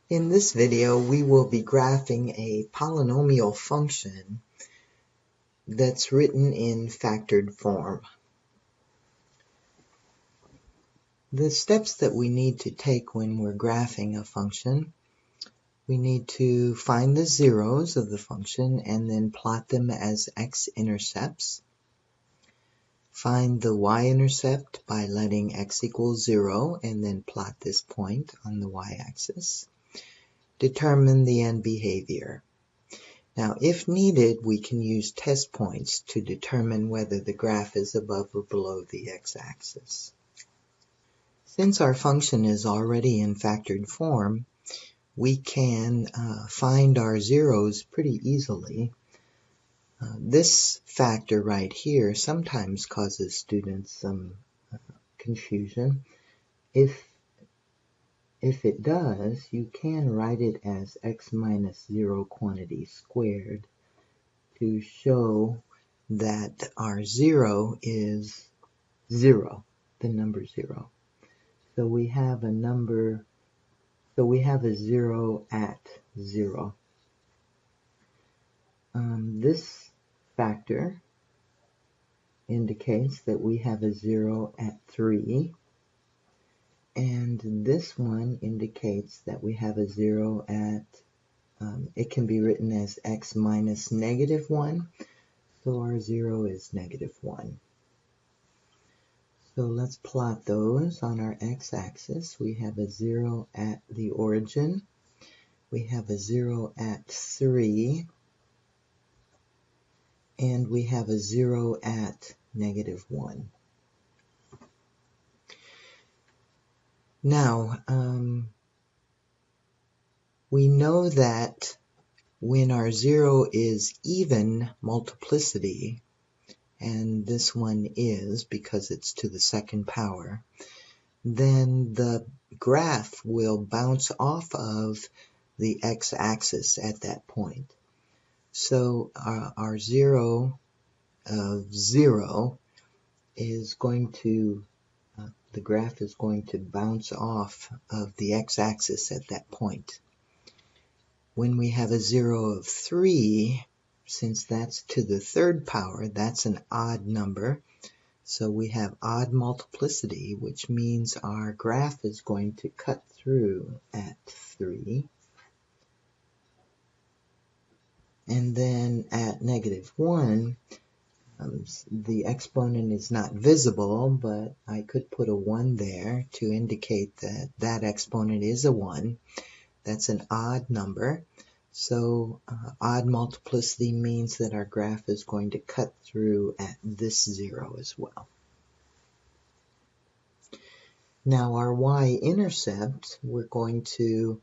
In this video, we will be graphing a polynomial function that's written in factored form. The steps that we need to take when we're graphing a function: we need to find the zeros of the function and then plot them as x-intercepts. Find the y-intercept by letting x equal 0 and then plot this point on the y-axis. Determine the end behavior. Now, if needed, we can use test points to determine whether the graph is above or below the x-axis. Since our function is already in factored form, we can find our zeros pretty easily. This factor right here sometimes causes students some confusion. If it does, you can write it as x minus 0 quantity squared to show that our 0 is 0, the number 0. So we have a 0 at 0. This factor indicates that we have a 0 at 3. And this one indicates that we have a 0 at, it can be written as x minus negative 1. So our 0 is negative 1. So let's plot those on our x-axis. We have a 0 at the origin. We have a 0 at 3. And we have a 0 at negative 1. Now, we know that when our 0 is even multiplicity, and this one is because it's to the second power, then the graph will bounce off of the x-axis at that point. So our 0 of 0 is going to, the graph is going to bounce off of the x-axis at that point. When we have a 0 of 3, since that's to the third power, that's an odd number. So we have odd multiplicity, which means our graph is going to cut through at 3. And then at negative 1, the exponent is not visible, but I could put a 1 there to indicate that that exponent is a 1. That's an odd number. So odd multiplicity means that our graph is going to cut through at this 0 as well. Now our y-intercept, we're going to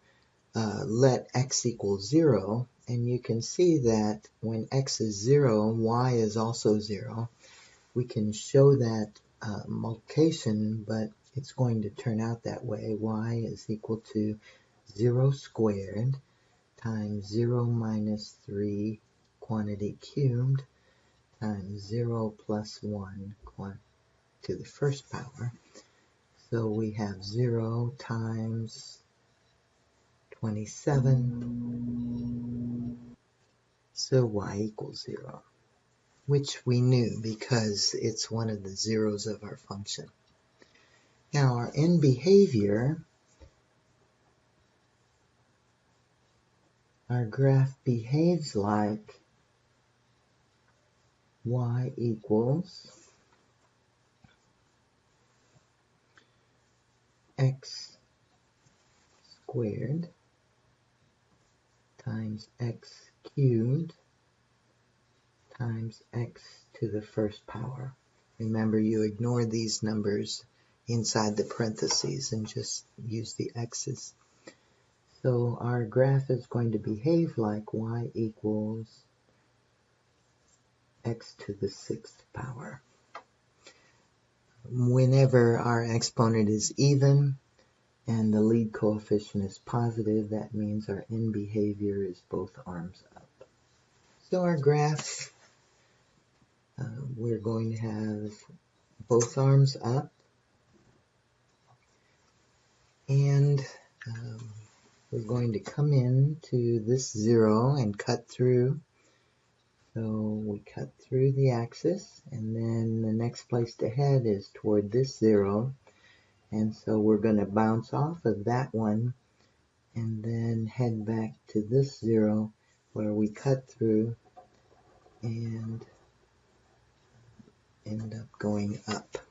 let x equal 0, and you can see that when x is 0, y is also 0. We can show that multiplication, but it's going to turn out that way. Y is equal to 0 squared times 0 minus 3 quantity cubed times 0 plus 1 to the first power. So we have 0 times 27, so y equals 0, which we knew because it's one of the zeros of our function. Now our end behavior, our graph behaves like y equals x squared times x cubed times x to the first power. Remember, you ignore these numbers inside the parentheses and just use the x's. So our graph is going to behave like y equals x to the sixth power. Whenever our exponent is even and the lead coefficient is positive, that means our end behavior is both arms up. So our graph, we're going to have both arms up, and we're going to come in to this 0 and cut through. So we cut through the axis, and then the next place to head is toward this 0. And so we're going to bounce off of that one and then head back to this 0 where we cut through and end up going up.